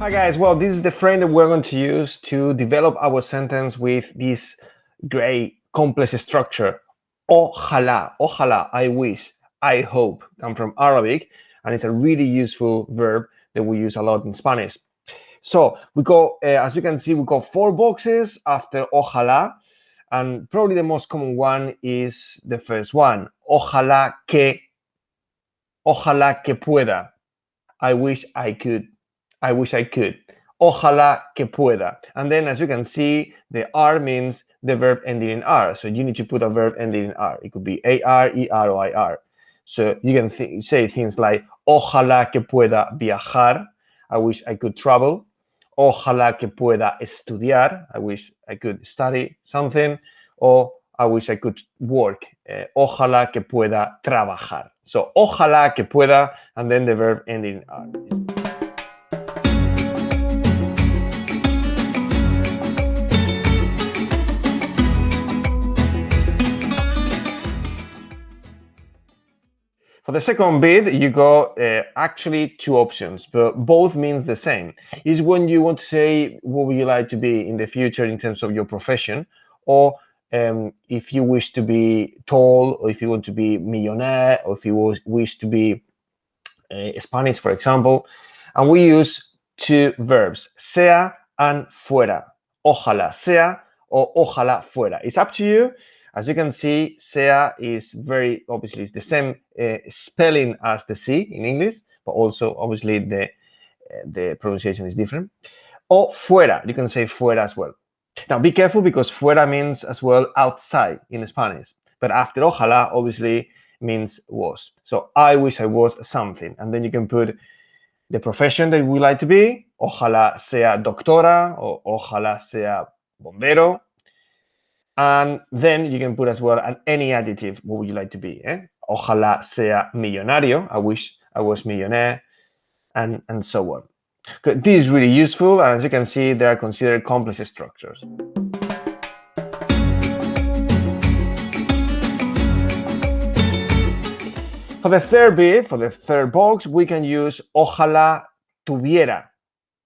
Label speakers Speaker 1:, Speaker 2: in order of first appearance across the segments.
Speaker 1: Hi guys, well, this is the frame that we're going to use to develop our sentence with this great complex structure. Ojalá, ojalá, I wish, I hope, come from Arabic, and it's a really useful verb that we use a lot in Spanish. So we go, as you can see, we got 4 boxes after ojalá, and probably the most common one is the first one. Ojalá que pueda. I wish I could. I wish I could. Ojalá que pueda. And then, as you can see, the R means the verb ending in R. So you need to put a verb ending in R. It could be AR, ER, or IR. So you can say things like, ojalá que pueda viajar. I wish I could travel. Ojalá que pueda estudiar. I wish I could study something. Or I wish I could work. Ojalá que pueda trabajar. So, ojalá que pueda, and then the verb ending in R. For the second bit, you got actually 2 options, but both means the same. Is when you want to say what would you like to be in the future in terms of your profession, or if you wish to be tall, or if you want to be millionaire, or if you wish to be Spanish, for example. And we use 2 verbs, sea and fuera. Ojalá sea or ojalá fuera. It's up to you. As you can see, sea is very obviously it's the same spelling as the sea in English, but also obviously the pronunciation is different. Or fuera, you can say fuera as well. Now be careful because fuera means as well outside in Spanish, but after ojalá obviously means was. So I wish I was something, and then you can put the profession that we like to be. Ojalá sea doctora or ojalá sea bombero. And then you can put as well any adjective. What would you like to be? Ojalá sea millonario. I wish I was millionaire, and so on. This is really useful, and as you can see, they are considered complex structures. For the third bit, for the third box, we can use ojalá tuviera.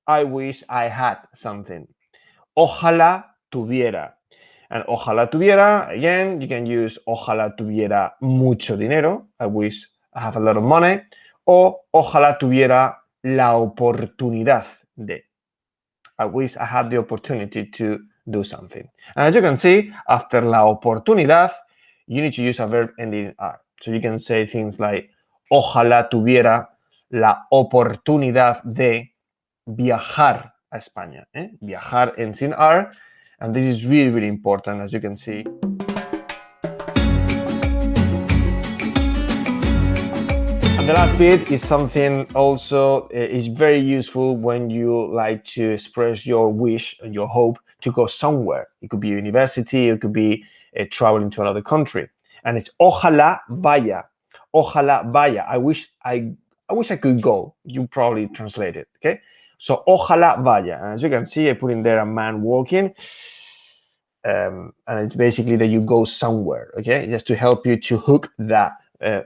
Speaker 1: I wish I had something. Ojalá tuviera. And ojalá tuviera, again, you can use ojalá tuviera mucho dinero. I wish I have a lot of money. O ojalá tuviera la oportunidad de. I wish I had the opportunity to do something. And as you can see, after la oportunidad, you need to use a verb ending in R. So you can say things like, ojalá tuviera la oportunidad de viajar a España. Viajar ends in R. And this is really, really important, as you can see. And the last bit is something also is very useful when you like to express your wish and your hope to go somewhere. It could be university, it could be traveling to another country. And it's ojalá vaya. Ojalá vaya. I wish I could go. You probably translate it, okay? So ojalá vaya. And as you can see, I put in there a man walking. And it's basically that you go somewhere, okay? Just to help you to hook that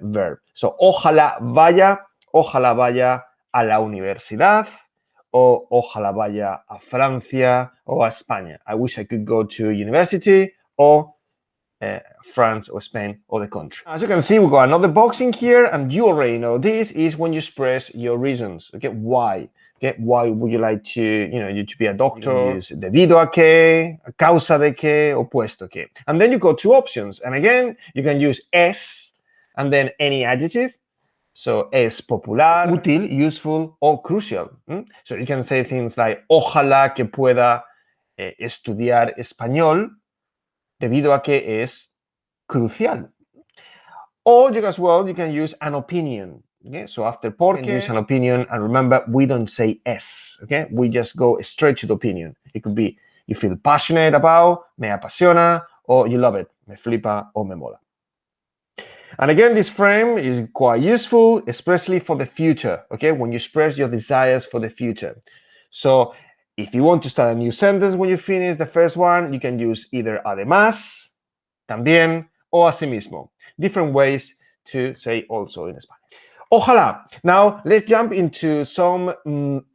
Speaker 1: verb. So, ojalá vaya a la universidad, o ojalá vaya a Francia o a España. I wish I could go to university or France or Spain or the country. As you can see, we've got another box in here, and you already know this is when you express your reasons, okay? Why? Okay, why would you like to, you to be a doctor? Use debido a qué, a causa de qué, o puesto que. And then you got 2 options. And again, you can use es and then any adjective. So es popular, útil, useful, or crucial. So you can say things like, ojalá que pueda estudiar español debido a que es crucial. Or you can use an opinion. Okay, so after porque, use an opinion, and remember, we don't say es, okay? We just go straight to the opinion. It could be you feel passionate about, me apasiona, or you love it, me flipa o me mola. And again, this frame is quite useful, especially for the future, okay? When you express your desires for the future. So if you want to start a new sentence when you finish the first one, you can use either además, también, or asimismo. Different ways to say also in Spanish. Ojalá. Now let's jump into some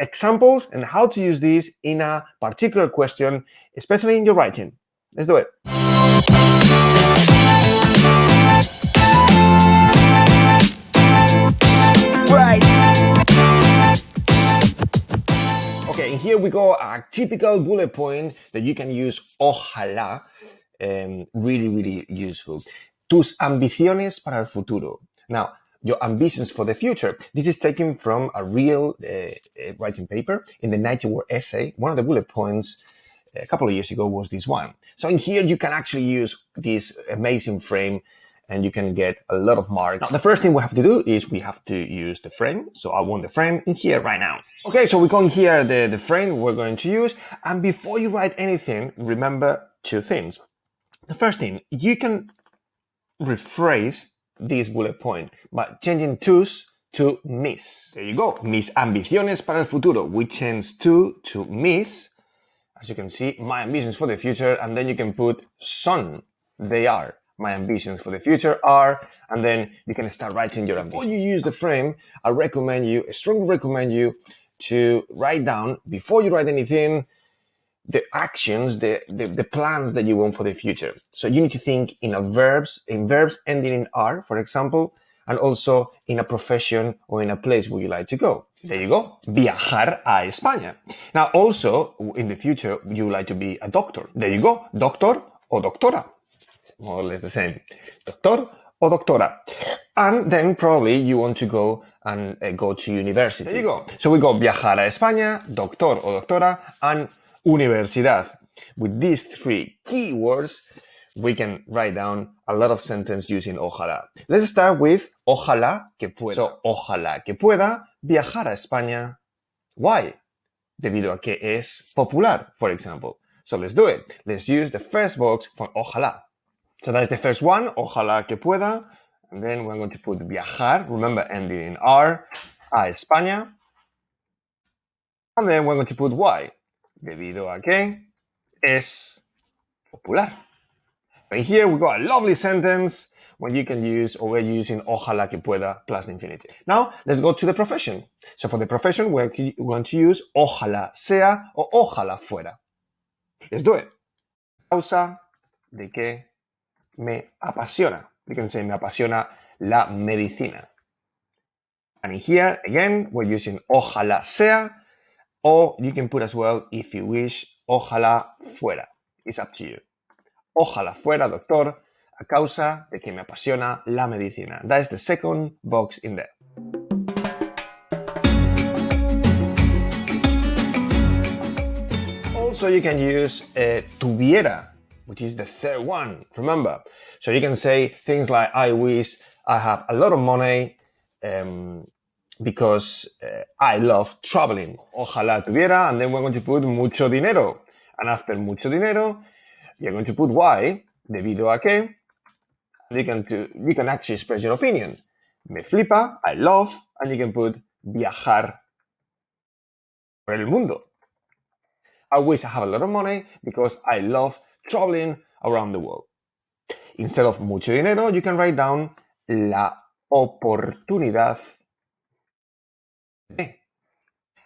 Speaker 1: examples and how to use these in a particular question, especially in your writing. Let's do it. Right. Okay, and here we go, a typical bullet point that you can use ojalá, really useful. Tus ambiciones para el futuro. Now, your ambitions for the future. This is taken from a real writing paper in the 90-word essay. One of the bullet points a couple of years ago was this one. So in here, you can actually use this amazing frame and you can get a lot of marks. Now, the first thing we have to do is we have to use the frame. So I want the frame in here right now. Okay, so we come here, the frame we're going to use. And before you write anything, remember two things. The first thing, you can rephrase this bullet point by changing tus to mis. There you go. Mis ambiciones para el futuro. We change to mis. As you can see, my ambitions for the future, and then you can put son. They are. My ambitions for the future are, and then you can start writing your ambitions. Before you use the frame, I strongly recommend you to write down, before you write anything, the actions, the plans that you want for the future. So you need to think in verbs ending in R, for example, and also in a profession or in a place where you like to go. There you go. Viajar a España. Now, also, in the future, you would like to be a doctor. There you go. Doctor or doctora. More or less the same. Doctor or doctora. And then probably you want to go and go to university. There you go. So we go viajar a España, doctor or doctora, and universidad. With these three keywords, we can write down a lot of sentences using ojalá. Let's start with ojalá que pueda. So, ojalá que pueda viajar a España. Why? Debido a que es popular, for example. So let's do it. Let's use the first box for ojalá. So that is the first one, ojalá que pueda. And then we're going to put viajar, remember ending in R, a España. And then we're going to put why. Debido a que es popular. And here we got a lovely sentence when you can use, or we're using ojalá que pueda plus the infinitive. Now, let's go to the profession. So for the profession, we're going to use ojalá sea or ojalá fuera. Let's do it. Causa de que me apasiona. You can say me apasiona la medicina. And here, again, we're using ojalá sea, or you can put as well, if you wish, ojalá fuera. It's up to you. Ojalá fuera doctor a causa de que me apasiona la medicina. That is the second box in there. Also, you can use tuviera, which is the third one. Remember, so you can say things like, I wish I have a lot of money because I love traveling. Ojalá tuviera, and then we're going to put mucho dinero. And after mucho dinero, you're going to put why, debido a que. You can actually express your opinion. Me flipa, I love, and you can put viajar por el mundo. I wish I have a lot of money because I love traveling around the world. Instead of mucho dinero, you can write down la oportunidad de.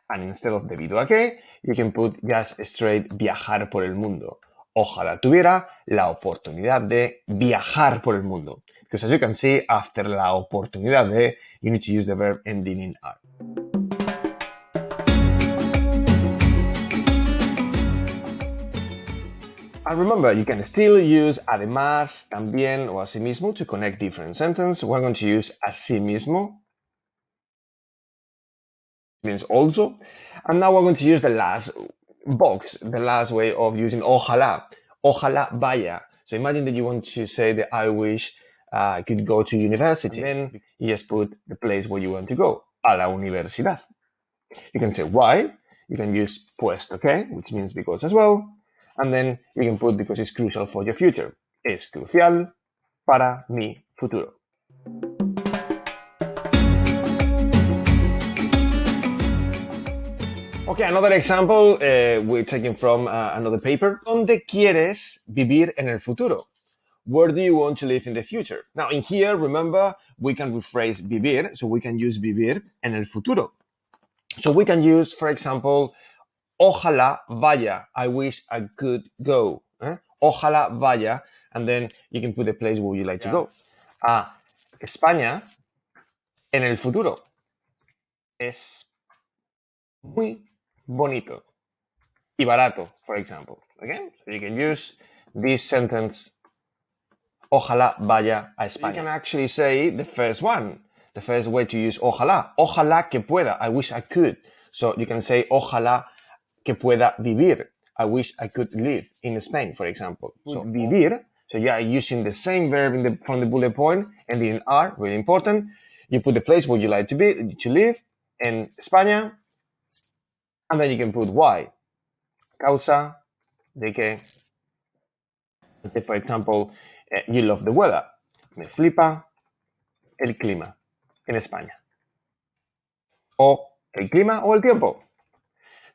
Speaker 1: And instead of debido a que, you can put just straight viajar por el mundo. Ojalá tuviera la oportunidad de viajar por el mundo. Because as you can see, after la oportunidad de, you need to use the verb ending in R. And remember, you can still use además, también, or asimismo to connect different sentences. We're going to use asimismo, means also. And now we're going to use the last box, the last way of using ojalá. Ojalá vaya. So imagine that you want to say that I wish I could go to university. And then you just put the place where you want to go, a la universidad. You can say why. You can use pues, okay, which means because as well. And then you can put because it's crucial for your future. Es crucial para mi futuro. Okay, another example we're taking from another paper. ¿Dónde quieres vivir en el futuro? where do you want to live in the future? Now, in here, remember, we can rephrase vivir, so we can use vivir en el futuro. So we can use, for example, ojalá vaya, I wish I could go. Ojalá vaya, and then you can put the place where you like to go. España en el futuro es muy bonito y barato, for example. Okay? So you can use this sentence, ojalá vaya a España. You can actually say the first one, the first way to use ojalá. Ojalá que pueda, I wish I could. So you can say ojalá que pueda vivir. I wish I could live in Spain, for example. So vivir, so you are using the same verb from the bullet point, and in are, really important. You put the place where you like to live, in España, and then you can put why. Causa de que, for example, you love the weather. Me flipa el clima en España. O el clima o el tiempo.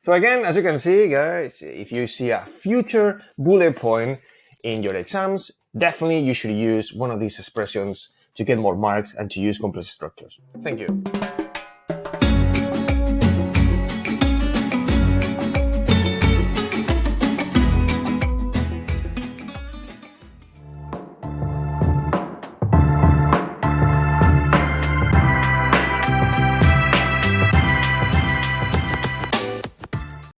Speaker 1: So again, as you can see, guys, if you see a future bullet point in your exams, definitely you should use one of these expressions to get more marks and to use complex structures. Thank you.